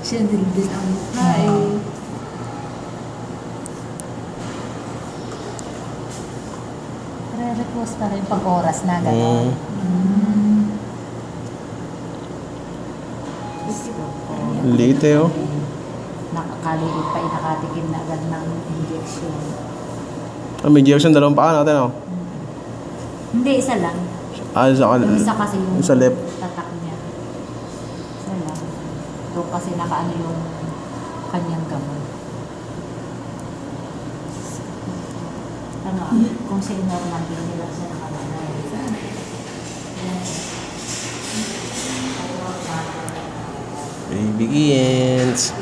Siya din ang mukha eh. Re-repost na rin pag oras na gano'n. Liit eh, oh. Nakakaligid pa, nakatikim na agad ng injection. May injection, dalawang paa natin, oh. Hindi, isa lang. Yung isa kasi yung Sa left. tatak niya. Isa lang. Doon kasi nakaano yung kanyang gamot. Ano, kung sino normal, hindi lang siya nakalala. Baby Giants.